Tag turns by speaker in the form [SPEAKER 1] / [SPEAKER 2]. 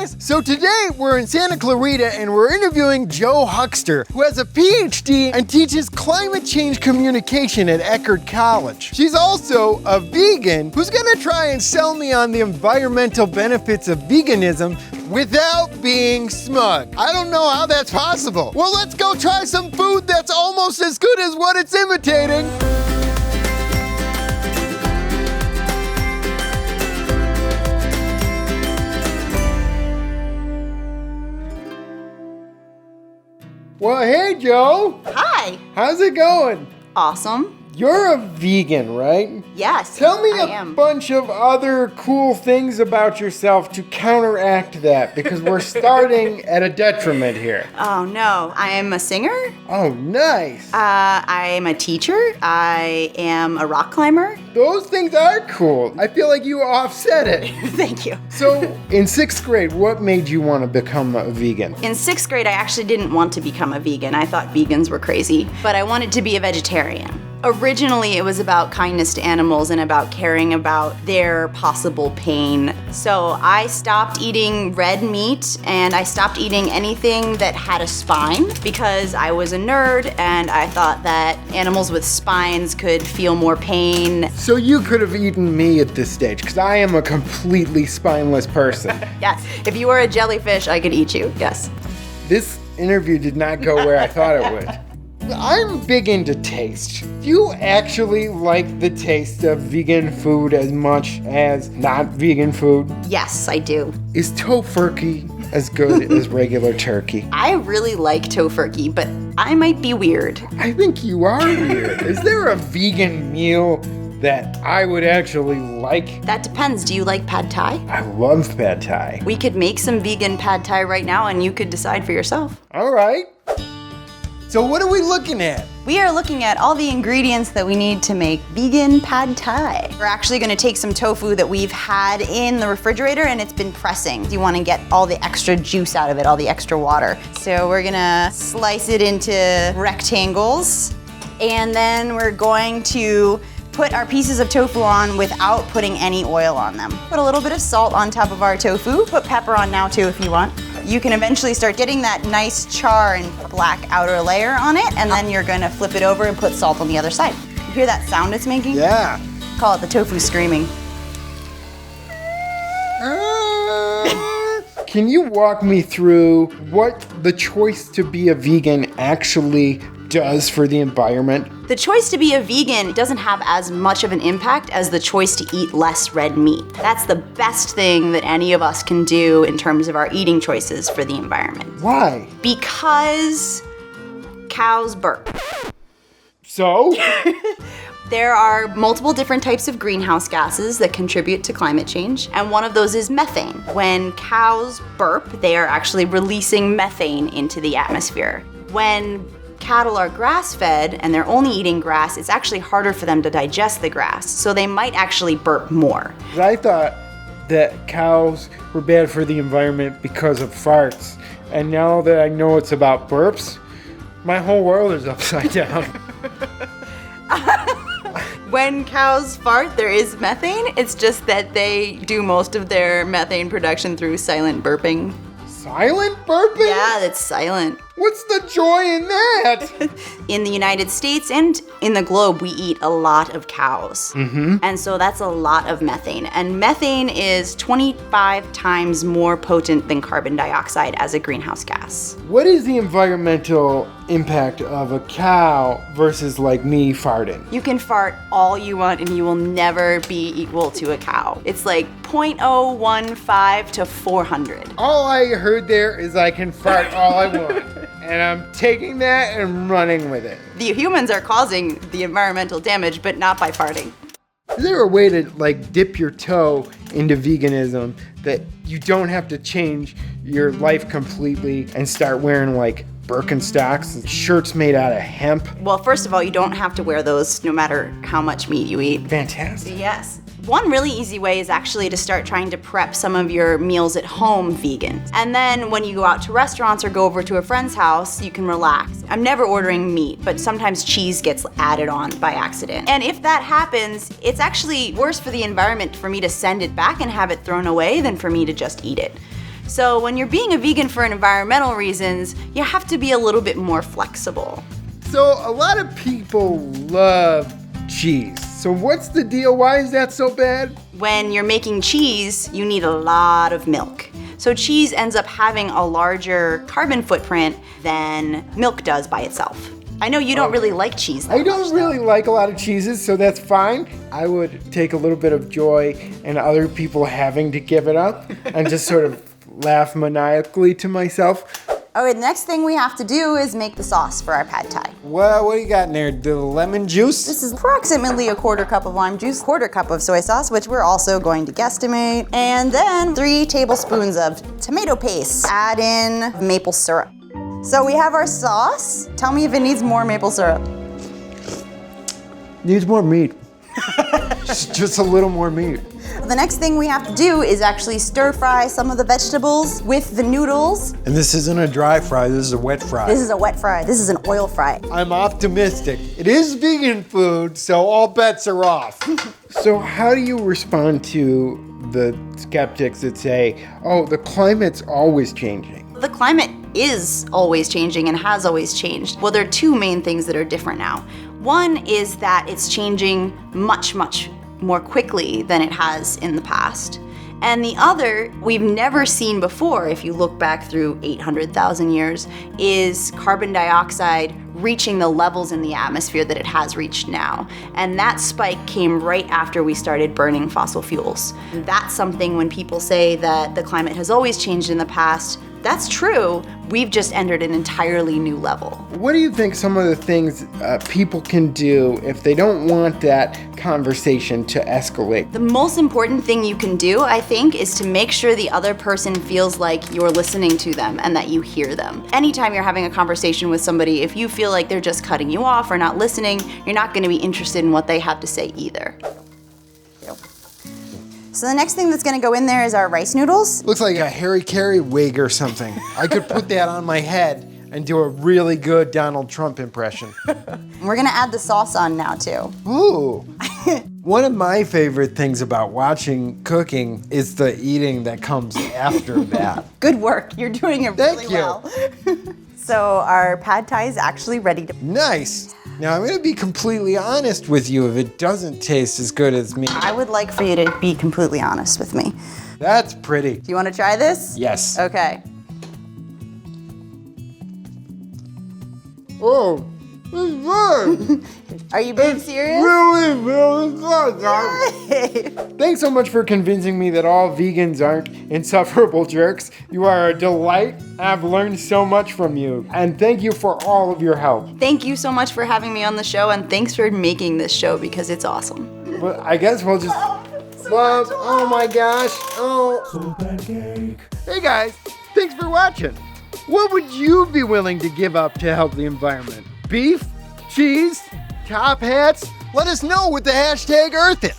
[SPEAKER 1] guys. So today we're in Santa Clarita and we're interviewing Joe Huckster, who has a PhD and teaches climate change communication at Eckerd College. She's also a vegan who's gonna try and sell me on the environmental benefits of veganism without being smug. I don't know how that's possible. Well, let's go try some food that's almost as good as what it's imitating. Well, hey, Joe.
[SPEAKER 2] Hi.
[SPEAKER 1] How's it going?
[SPEAKER 2] Awesome.
[SPEAKER 1] You're a vegan, right?
[SPEAKER 2] Yes,
[SPEAKER 1] Tell me
[SPEAKER 2] I
[SPEAKER 1] a
[SPEAKER 2] am.
[SPEAKER 1] bunch of other cool things about yourself to counteract that, because we're starting at a detriment here.
[SPEAKER 2] Oh no, I am a singer.
[SPEAKER 1] Oh, nice.
[SPEAKER 2] I am a teacher. I am a rock climber.
[SPEAKER 1] Those things are cool. I feel like you offset it.
[SPEAKER 2] Thank you.
[SPEAKER 1] So, in 6th grade, what made you want to become a vegan?
[SPEAKER 2] In 6th grade, I actually didn't want to become a vegan. I thought vegans were crazy, but I wanted to be a vegetarian. Originally, it was about kindness to animals and about caring about their possible pain. So I stopped eating red meat and I stopped eating anything that had a spine because I was a nerd and I thought that animals with spines could feel more pain.
[SPEAKER 1] So you could have eaten me at this stage, because I am a completely spineless person.
[SPEAKER 2] Yes, if you were a jellyfish, I could eat you, yes.
[SPEAKER 1] This interview did not go where I thought it would. I'm big into taste. Do you actually like the taste of vegan food as much as not vegan food?
[SPEAKER 2] Yes, I do.
[SPEAKER 1] Is tofurkey as good as regular turkey?
[SPEAKER 2] I really like tofurkey, but I might be weird.
[SPEAKER 1] I think you are weird. Is there a vegan meal that I would actually like?
[SPEAKER 2] That depends. Do you like pad thai?
[SPEAKER 1] I love pad thai.
[SPEAKER 2] We could make some vegan pad thai right now and you could decide for yourself.
[SPEAKER 1] All right. So what are we looking at?
[SPEAKER 2] We are looking at all the ingredients that we need to make vegan pad thai. We're actually gonna take some tofu that we've had in the refrigerator and it's been pressing. You wanna get all the extra juice out of it, all the extra water. So we're gonna slice it into rectangles and then we're going to put our pieces of tofu on without putting any oil on them. Put a little bit of salt on top of our tofu. Put pepper on now too if you want. You can eventually start getting that nice char and black outer layer on it, and then you're gonna flip it over and put salt on the other side. You hear that sound it's making?
[SPEAKER 1] Yeah.
[SPEAKER 2] Call it the tofu screaming.
[SPEAKER 1] Can you walk me through what the choice to be a vegan actually does for the environment?
[SPEAKER 2] The choice to be a vegan doesn't have as much of an impact as the choice to eat less red meat. That's the best thing that any of us can do in terms of our eating choices for the environment.
[SPEAKER 1] Why?
[SPEAKER 2] Because cows burp.
[SPEAKER 1] So?
[SPEAKER 2] There are multiple different types of greenhouse gases that contribute to climate change, and one of those is methane. When cows burp, they are actually releasing methane into the atmosphere. When cattle are grass-fed and they're only eating grass, it's actually harder for them to digest the grass, so they might actually burp more.
[SPEAKER 1] I thought that cows were bad for the environment because of farts, and now that I know it's about burps, my whole world is upside down.
[SPEAKER 2] When cows fart, there is methane. It's just that they do most of their methane production through silent burping.
[SPEAKER 1] Silent burping?
[SPEAKER 2] Yeah, that's silent.
[SPEAKER 1] What's the joy in that?
[SPEAKER 2] In the United States and in the globe, we eat a lot of cows. And so that's a lot of methane. And methane is 25 times more potent than carbon dioxide as a greenhouse gas.
[SPEAKER 1] What is the environmental impact of a cow versus like me farting?
[SPEAKER 2] You can fart all you want and you will never be equal to a cow. It's like 0.015 to 400.
[SPEAKER 1] All I heard there is I can fart all I want. And I'm taking that and running with it.
[SPEAKER 2] The humans are causing the environmental damage, but not by farting.
[SPEAKER 1] Is there a way to like dip your toe into veganism that you don't have to change your life completely and start wearing like Birkenstocks and shirts made out of hemp?
[SPEAKER 2] Well, first of all, you don't have to wear those no matter how much meat you eat.
[SPEAKER 1] Fantastic.
[SPEAKER 2] Yes. One really easy way is actually to start trying to prep some of your meals at home vegan. And then when you go out to restaurants or go over to a friend's house, you can relax. I'm never ordering meat, but sometimes cheese gets added on by accident. And if that happens, it's actually worse for the environment for me to send it back and have it thrown away than for me to just eat it. So when you're being a vegan for environmental reasons, you have to be a little bit more flexible.
[SPEAKER 1] So a lot of people love cheese. So what's the deal? Why is that so bad?
[SPEAKER 2] When you're making cheese, you need a lot of milk. So cheese ends up having a larger carbon footprint than milk does by itself. I know you don't really like cheese that
[SPEAKER 1] I don't
[SPEAKER 2] much,
[SPEAKER 1] really like a lot of cheeses, so that's fine. I would take a little bit of joy in other people having to give it up and just sort of laugh maniacally to myself.
[SPEAKER 2] Okay, the next thing we have to do is make the sauce for our pad thai.
[SPEAKER 1] Well, what do you got in there? The lemon juice?
[SPEAKER 2] This is approximately a quarter cup of lime juice, quarter cup of soy sauce, which we're also going to guesstimate, and then 3 tablespoons of tomato paste. Add in maple syrup. So we have our sauce. Tell me if it needs more maple syrup.
[SPEAKER 1] Needs more meat. Just a little more meat.
[SPEAKER 2] The next thing we have to do is actually stir fry some of the vegetables with the noodles.
[SPEAKER 1] And this isn't a dry fry, this is a wet fry.
[SPEAKER 2] This is a wet fry. This is an oil fry.
[SPEAKER 1] I'm optimistic. It is vegan food, so all bets are off. So how do you respond to the skeptics that say, oh, the climate's always changing?
[SPEAKER 2] The climate is always changing and has always changed. Well, there are 2 main things that are different now. One is that it's changing much, much more quickly than it has in the past. And the other, we've never seen before, if you look back through 800,000 years, is carbon dioxide reaching the levels in the atmosphere that it has reached now. And that spike came right after we started burning fossil fuels. That's something when people say that the climate has always changed in the past, that's true. We've just entered an entirely new level.
[SPEAKER 1] What do you think some of the things people can do if they don't want that conversation to escalate?
[SPEAKER 2] The most important thing you can do, I think, is to make sure the other person feels like you're listening to them and that you hear them. Anytime you're having a conversation with somebody, if you feel like they're just cutting you off or not listening, you're not going to be interested in what they have to say either. So the next thing that's gonna go in there is our rice noodles.
[SPEAKER 1] Looks like a Harry Carey wig or something. I could put that on my head and do a really good Donald Trump impression.
[SPEAKER 2] We're gonna add the sauce on now too.
[SPEAKER 1] Ooh. One of my favorite things about watching cooking is the eating that comes after that.
[SPEAKER 2] Good work, you're doing it really
[SPEAKER 1] Thank you.
[SPEAKER 2] well. So our pad thai is actually ready to...
[SPEAKER 1] Nice. Now I'm gonna be completely honest with you if it doesn't taste as good as me.
[SPEAKER 2] I would like for you to be completely honest with me.
[SPEAKER 1] That's pretty.
[SPEAKER 2] Do you wanna try this?
[SPEAKER 1] Yes.
[SPEAKER 2] Okay.
[SPEAKER 1] Oh, it's good.
[SPEAKER 2] Are you being serious?
[SPEAKER 1] Really, really good, guys.
[SPEAKER 2] Yay.
[SPEAKER 1] Thanks so much for convincing me that all vegans aren't insufferable jerks. You are a delight. I've learned so much from you. And thank you for all of your help.
[SPEAKER 2] Thank you so much for having me on the show, and thanks for making this show because it's awesome.
[SPEAKER 1] But I guess we'll just... Love, oh my gosh, oh.
[SPEAKER 3] SoulPancake.
[SPEAKER 1] Hey guys, thanks for watching. What would you be willing to give up to help the environment? Beef? Cheese? Top hats? Let us know with the hashtag EarthIt.